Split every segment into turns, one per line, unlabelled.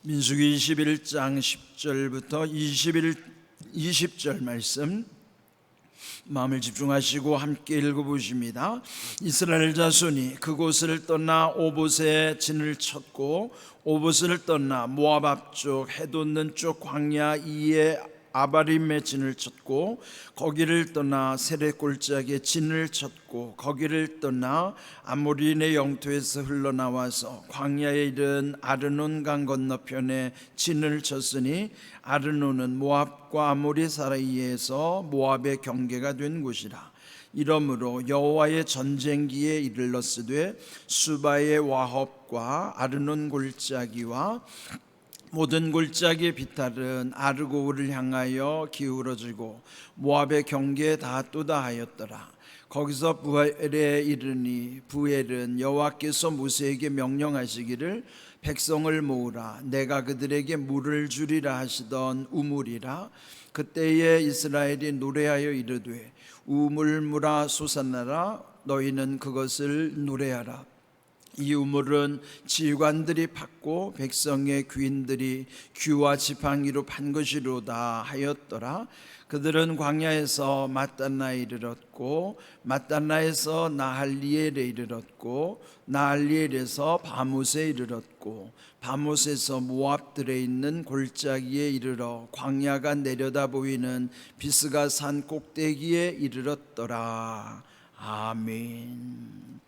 민수기 21장 10절부터 20절 말씀 마음을 집중하시고 함께 읽어보십니다. 이스라엘 자손이 그곳을 떠나 오봇에 진을 쳤고 오봇을 떠나 모압 앞쪽 해 돋는 쪽 광야 이에 아바림에 진을 쳤고 거기를 떠나 세렛 골짜기에 진을 쳤고 거기를 떠나 아모리인의 영토에서 흘러나와서 광야에 이른 아르논 강 건너편에 진을 쳤으니 아르논은 모압과 아모리 사이에서 모압의 경계가 된 곳이라. 이러므로 여호와의 전쟁기에 이르렀으되 수바의 와헙과 아르논 골짜기와 모든 골짜기의 비탈은 아르고를 향하여 기울어지고 모압의 경계에 닿았도다 하였더라. 거기서 부엘에 이르니 부엘은 여호와께서 모세에게 명령하시기를 백성을 모으라 내가 그들에게 물을 주리라 하시던 우물이라. 그때에 이스라엘이 노래하여 이르되 우물물아 솟아나라 너희는 그것을 노래하라. 이 우물은 지휘관들이 팠고 백성의 귀인들이 귀와 지팡이로 판 것이로다 하였더라. 그들은 광야에서 마단나에 이르렀고 마단나에서 나할리엘에 이르렀고 나할리엘에서 바못에 이르렀고 바못에서 모압들에 있는 골짜기에 이르러 광야가 내려다 보이는 비스가 산 꼭대기에 이르렀더라. 아멘.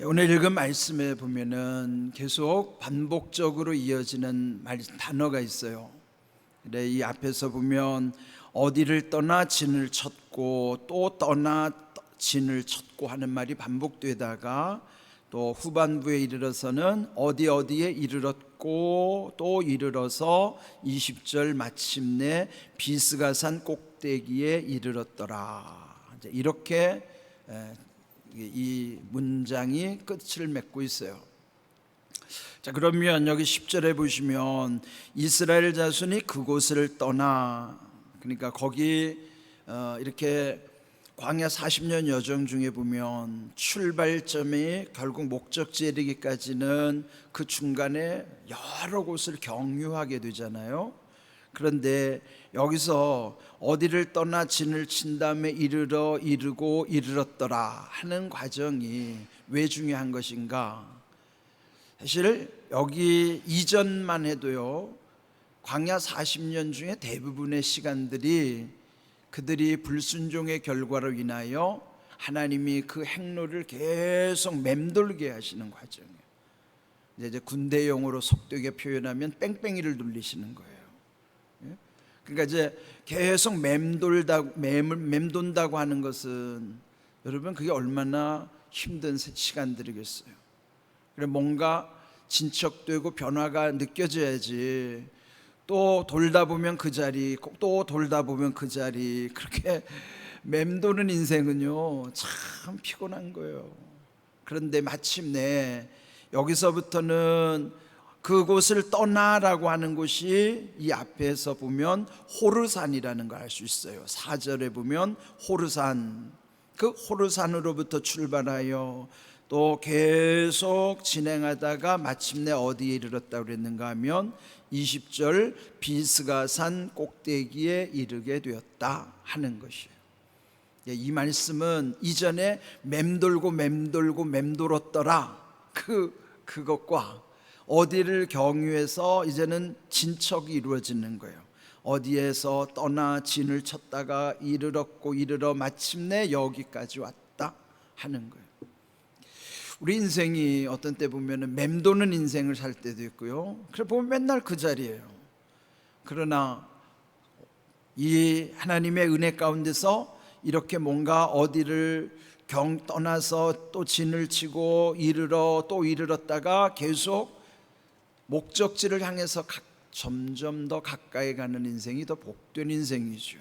오늘 읽은 말씀에 보면은 계속 반복적으로 이어지는 단어가 있어요. 그래, 이 앞에서 보면 어디를 떠나 진을 쳤고 또 떠나 진을 쳤고 하는 말이 반복되다가 또 후반부에 이르러서는 어디에 이르렀고 또 이르러서 20절 마침내 비스가산 꼭대기에 이르렀더라. 이렇게 이 문장이 끝을 맺고 있어요. 자, 그러면 여기 10절에 보시면 이스라엘 자손이 그곳을 떠나, 그러니까 거기 이렇게 광야 40년 여정 중에 보면 출발점이 결국 목적지에 이르기까지는 그 중간에 여러 곳을 경유하게 되잖아요. 그런데 여기서 어디를 떠나 진을 친 다음에 이르고 이르렀더라 하는 과정이 왜 중요한 것인가? 사실 여기 이전만 해도요, 광야 40년 중에 대부분의 시간들이 그들이 불순종의 결과로 인하여 하나님이 그 행로를 계속 맴돌게 하시는 과정이에요. 이제 군대용어로 속되게 표현하면 뺑뺑이를 돌리시는 거예요. 그러니까 이제 계속 맴돈다고 하는 것은 여러분 그게 얼마나 힘든 시간들이겠어요. 그래 뭔가 진척되고 변화가 느껴져야지. 또 돌다 보면 그 자리, 또 돌다 보면 그 자리, 그렇게 맴도는 인생은요 참 피곤한 거예요. 그런데 마침내 여기서부터는 그곳을 떠나라고 하는 곳이 이 앞에서 보면 호르산이라는 걸 알 수 있어요. 4절에 보면 호르산, 그 호르산으로부터 출발하여 또 계속 진행하다가 마침내 어디에 이르렀다고 그랬는가 하면 20절 비스가산 꼭대기에 이르게 되었다 하는 것이에요. 이 말씀은 이전에 맴돌았더라 그것과 어디를 경유해서 이제는 진척이 이루어지는 거예요. 어디에서 떠나 진을 쳤다가 이르러 마침내 여기까지 왔다 하는 거예요. 우리 인생이 어떤 때 보면 맴도는 인생을 살 때도 있고요. 그래 보면 맨날 그 자리예요. 그러나 이 하나님의 은혜 가운데서 이렇게 뭔가 어디를 떠나서 또 진을 치고 또 이르렀다가 계속 목적지를 향해서 점점 더 가까이 가는 인생이 더 복된 인생이죠.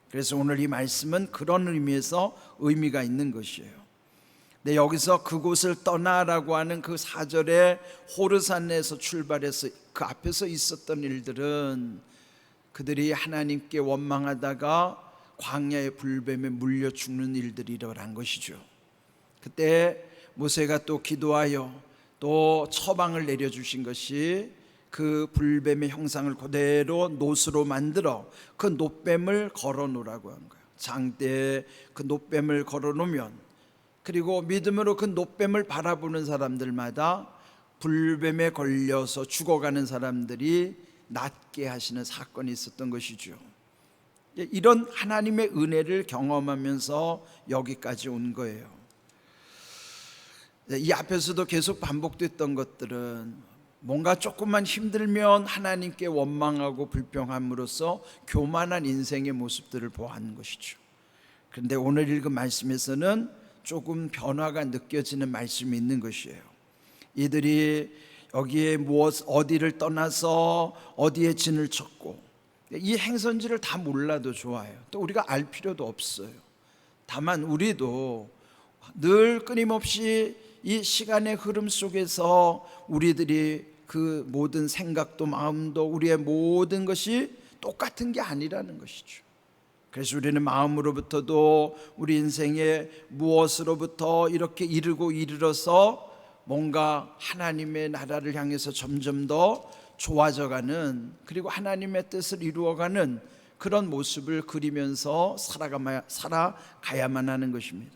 그래서 오늘 이 말씀은 그런 의미에서 의미가 있는 것이에요. 근데 여기서 그곳을 떠나라고 하는 그 4절에 호르산에서 출발해서 그 앞에서 있었던 일들은 그들이 하나님께 원망하다가 광야의 불뱀에 물려 죽는 일들이 일어난 것이죠. 그때 모세가 또 기도하여 또 처방을 내려주신 것이 그 불뱀의 형상을 그대로 놋으로 만들어 그 놋뱀을 걸어 놓으라고 한 거예요. 장대에 그 놋뱀을 걸어 놓으면, 그리고 믿음으로 그 놋뱀을 바라보는 사람들마다 불뱀에 걸려서 죽어가는 사람들이 낫게 하시는 사건이 있었던 것이죠. 이런 하나님의 은혜를 경험하면서 여기까지 온 거예요. 이 앞에서도 계속 반복됐던 것들은 뭔가 조금만 힘들면 하나님께 원망하고 불평함으로써 교만한 인생의 모습들을 보아하는 것이죠. 그런데 오늘 읽은 말씀에서는 조금 변화가 느껴지는 말씀이 있는 것이에요. 이들이 여기에 어디를 떠나서 어디에 진을 쳤고, 이 행선지를 다 몰라도 좋아요. 또 우리가 알 필요도 없어요. 다만 우리도 늘 끊임없이 이 시간의 흐름 속에서 우리들이 그 모든 생각도 마음도 우리의 모든 것이 똑같은 게 아니라는 것이죠. 그래서 우리는 마음으로부터도 우리 인생의 무엇으로부터 이렇게 이르러서 뭔가 하나님의 나라를 향해서 점점 더 좋아져가는, 그리고 하나님의 뜻을 이루어가는 그런 모습을 그리면서 살아가야만 하는 것입니다.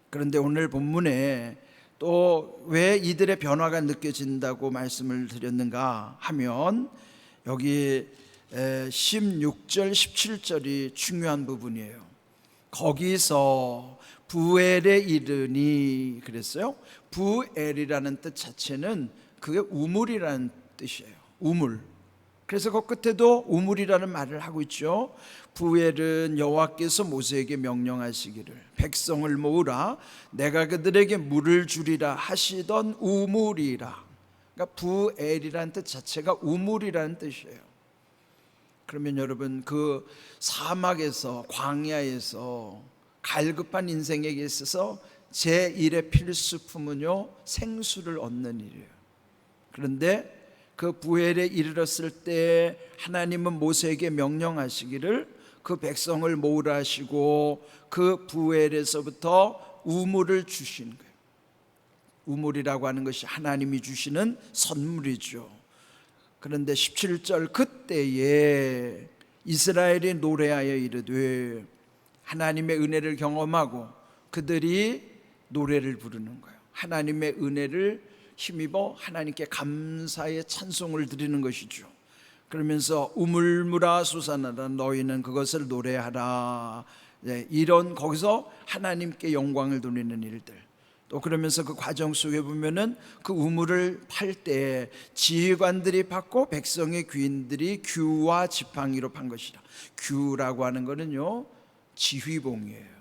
그런데 오늘 본문에 또 왜 이들의 변화가 느껴진다고 말씀을 드렸는가 하면, 여기 16절 17절이 중요한 부분이에요. 거기서 부엘에 이르니 그랬어요. 부엘이라는 뜻 자체는 그게 우물이라는 뜻이에요. 우물. 그래서 그 끝에도 우물이라는 말을 하고 있죠. 부엘은 여호와께서 모세에게 명령하시기를 백성을 모으라 내가 그들에게 물을 주리라 하시던 우물이라. 그러니까 부엘이라는 뜻 자체가 우물이라는 뜻이에요. 그러면 여러분, 그 사막에서 광야에서 갈급한 인생에게 있어서 제1의 필수품은요, 생수를 얻는 일이에요. 그런데 그 부엘에 이르렀을 때 하나님은 모세에게 명령하시기를 그 백성을 모으라 하시고 그 부엘에서부터 우물을 주신 거예요. 우물이라고 하는 것이 하나님이 주시는 선물이죠. 그런데 17절 그때에 이스라엘이 노래하여 이르되, 하나님의 은혜를 경험하고 그들이 노래를 부르는 거예요. 하나님의 은혜를 힘입어 하나님께 감사의 찬송을 드리는 것이죠. 그러면서 우물물아 솟아나라 너희는 그것을 노래하라. 이런 거기서 하나님께 영광을 돌리는 일들. 또 그러면서 그 과정 속에 보면은 그 우물을 팔 때 지휘관들이 받고 백성의 귀인들이 규와 지팡이로 판 것이라. 규라고 하는 거는요, 지휘봉이에요.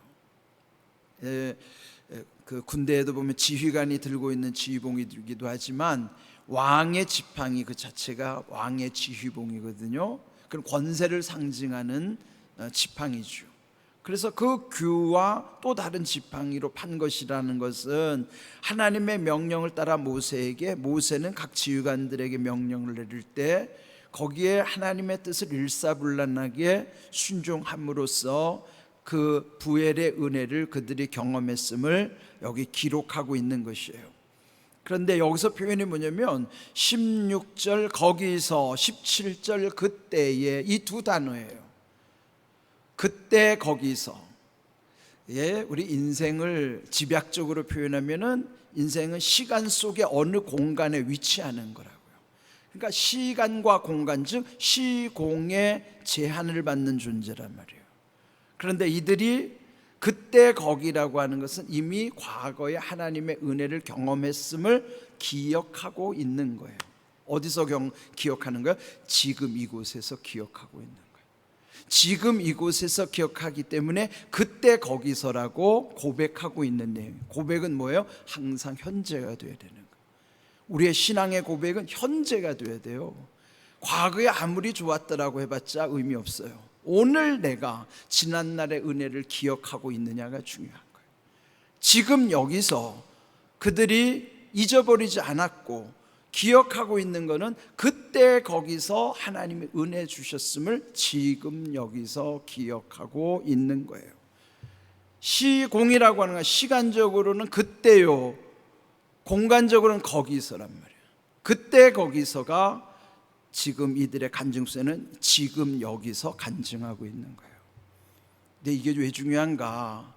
그 군대에도 보면 지휘관이 들고 있는 지휘봉이기도 하지만 왕의 지팡이 그 자체가 왕의 지휘봉이거든요. 그런 권세를 상징하는 지팡이죠. 그래서 그 규와 또 다른 지팡이로 판 것이라는 것은 하나님의 명령을 따라 모세는 각 지휘관들에게 명령을 내릴 때 거기에 하나님의 뜻을 일사불란하게 순종함으로써 그 부엘의 은혜를 그들이 경험했음을 여기 기록하고 있는 것이에요. 그런데 여기서 표현이 뭐냐면 16절 거기서 17절 그때에, 이 두 단어예요. 그때 거기서. 우리 인생을 집약적으로 표현하면은 인생은 시간 속에 어느 공간에 위치하는 거라고요. 그러니까 시간과 공간, 즉 시공의 제한을 받는 존재란 말이에요. 그런데 이들이 그때 거기라고 하는 것은 이미 과거에 하나님의 은혜를 경험했음을 기억하고 있는 거예요. 어디서 기억하는 거예요? 지금 이곳에서 기억하고 있는 거예요. 지금 이곳에서 기억하기 때문에 그때 거기서라고 고백하고 있는 내용. 고백은 뭐예요? 항상 현재가 돼야 되는 거예요. 우리의 신앙의 고백은 현재가 돼야 돼요. 과거에 아무리 좋았더라고 해봤자 의미 없어요. 오늘 내가 지난날의 은혜를 기억하고 있느냐가 중요한 거예요. 지금 여기서 그들이 잊어버리지 않았고 기억하고 있는 것은 그때 거기서 하나님의 은혜 주셨음을 지금 여기서 기억하고 있는 거예요. 시공이라고 하는 건 시간적으로는 그때요, 공간적으로는 거기서란 말이에요. 그때 거기서가 지금 이들의 간증세는 지금 여기서 간증하고 있는 거예요. 근데 이게 왜 중요한가?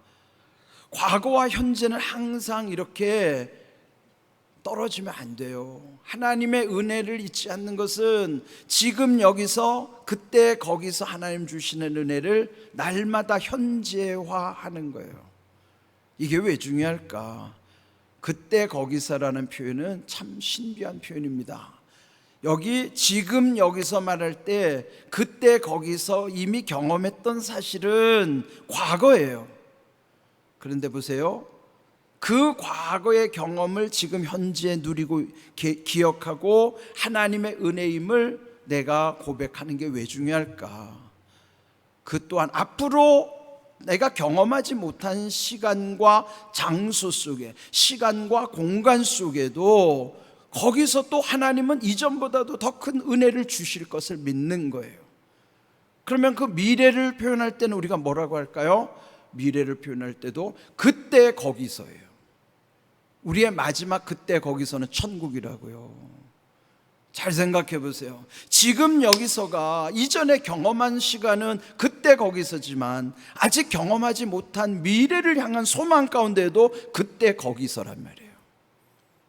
과거와 현재는 항상 이렇게 떨어지면 안 돼요. 하나님의 은혜를 잊지 않는 것은 지금 여기서 그때 거기서 하나님 주시는 은혜를 날마다 현재화하는 거예요. 이게 왜 중요할까? 그때 거기서라는 표현은 참 신비한 표현입니다. 여기 지금 여기서 말할 때 그때 거기서 이미 경험했던 사실은 과거예요. 그런데 보세요, 그 과거의 경험을 지금 현재 누리고 기억하고 하나님의 은혜임을 내가 고백하는 게 왜 중요할까? 그 또한 앞으로 내가 경험하지 못한 시간과 장소 속에, 시간과 공간 속에도 거기서 또 하나님은 이전보다도 더 큰 은혜를 주실 것을 믿는 거예요. 그러면 그 미래를 표현할 때는 우리가 뭐라고 할까요? 미래를 표현할 때도 그때 거기서예요. 우리의 마지막 그때 거기서는 천국이라고요. 잘 생각해 보세요. 지금 여기서가 이전에 경험한 시간은 그때 거기서지만 아직 경험하지 못한 미래를 향한 소망 가운데도 그때 거기서란 말이에요.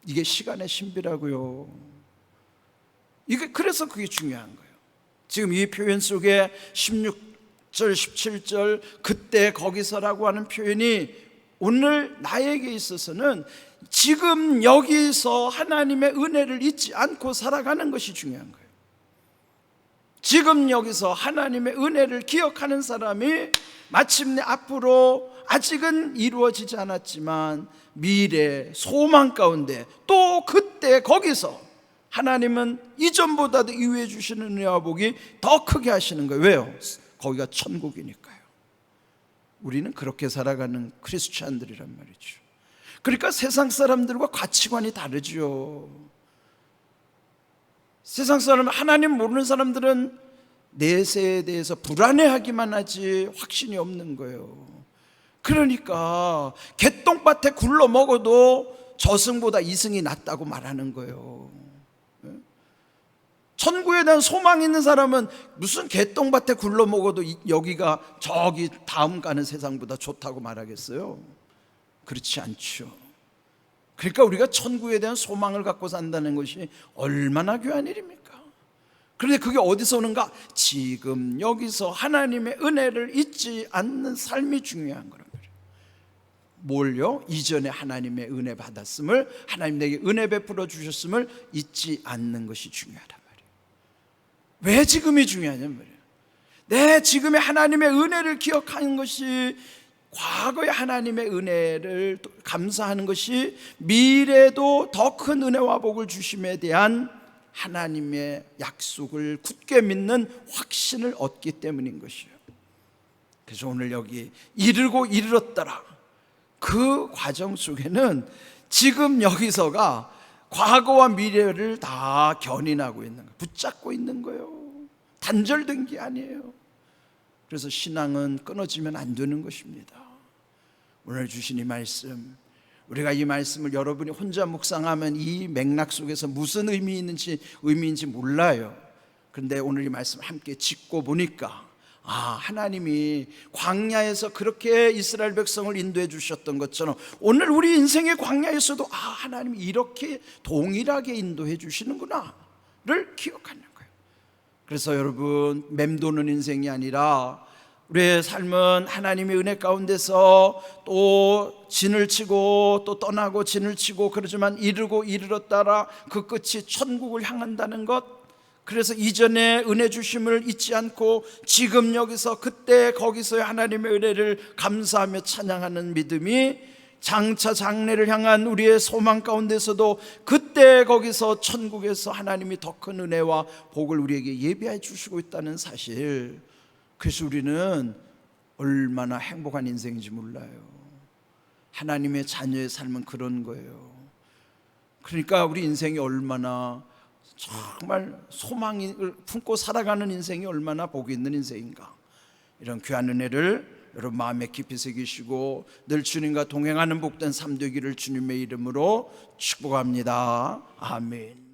이게 시간의 신비라고요. 그래서 그게 중요한 거예요. 지금 이 표현 속에 16절 17절 그때 거기서라고 하는 표현이 오늘 나에게 있어서는 지금 여기서 하나님의 은혜를 잊지 않고 살아가는 것이 중요한 거예요. 지금 여기서 하나님의 은혜를 기억하는 사람이 마침내 앞으로 아직은 이루어지지 않았지만 미래 소망 가운데 또 그때 거기서 하나님은 이전보다도 이후에 주시는 은혜와 복이 더 크게 하시는 거예요. 왜요? 거기가 천국이니까요. 우리는 그렇게 살아가는 크리스찬들이란 말이죠. 그러니까 세상 사람들과 가치관이 다르죠. 세상 사람, 하나님 모르는 사람들은 내세에 대해서 불안해하기만 하지 확신이 없는 거예요. 그러니까 개똥밭에 굴러 먹어도 저승보다 이승이 낫다고 말하는 거예요. 천국에 대한 소망이 있는 사람은 무슨 개똥밭에 굴러 먹어도 여기가 저기 다음 가는 세상보다 좋다고 말하겠어요? 그렇지 않죠. 그러니까 우리가 천국에 대한 소망을 갖고 산다는 것이 얼마나 귀한 일입니까? 그런데 그게 어디서 오는가? 지금 여기서 하나님의 은혜를 잊지 않는 삶이 중요한 거란 말이에요. 뭘요? 이전에 하나님의 은혜 받았음을, 하나님 내게 은혜 베풀어 주셨음을 잊지 않는 것이 중요하단 말이에요. 왜 지금이 중요하냐는 말이에요. 내 지금의 하나님의 은혜를 기억하는 것이, 과거의 하나님의 은혜를 감사하는 것이 미래도 더 큰 은혜와 복을 주심에 대한 하나님의 약속을 굳게 믿는 확신을 얻기 때문인 것이에요. 그래서 오늘 여기 이르고 이르렀더라, 그 과정 속에는 지금 여기서가 과거와 미래를 다 견인하고 있는 거예요. 붙잡고 있는 거예요. 단절된 게 아니에요. 그래서 신앙은 끊어지면 안 되는 것입니다. 오늘 주신 이 말씀, 우리가 이 말씀을 여러분이 혼자 묵상하면 이 맥락 속에서 무슨 의미인지 몰라요. 그런데 오늘 이 말씀 함께 짚고 보니까 하나님이 광야에서 그렇게 이스라엘 백성을 인도해 주셨던 것처럼 오늘 우리 인생의 광야에서도 하나님이 이렇게 동일하게 인도해 주시는구나를 기억하는 거예요. 그래서 여러분, 맴도는 인생이 아니라 우리의 삶은 하나님의 은혜 가운데서 또 진을 치고 또 떠나고 진을 치고 그러지만 이르고 이르렀다라 그 끝이 천국을 향한다는 것. 그래서 이전에 은혜 주심을 잊지 않고 지금 여기서 그때 거기서의 하나님의 은혜를 감사하며 찬양하는 믿음이 장차 장래를 향한 우리의 소망 가운데서도 그때 거기서 천국에서 하나님이 더 큰 은혜와 복을 우리에게 예비해 주시고 있다는 사실. 그래서 우리는 얼마나 행복한 인생인지 몰라요. 하나님의 자녀의 삶은 그런 거예요. 그러니까 우리 인생이 얼마나 정말 소망을 품고 살아가는 인생이 얼마나 복이 있는 인생인가. 이런 귀한 은혜를 여러분 마음에 깊이 새기시고 늘 주님과 동행하는 복된 삶 되기를 주님의 이름으로 축복합니다. 아멘.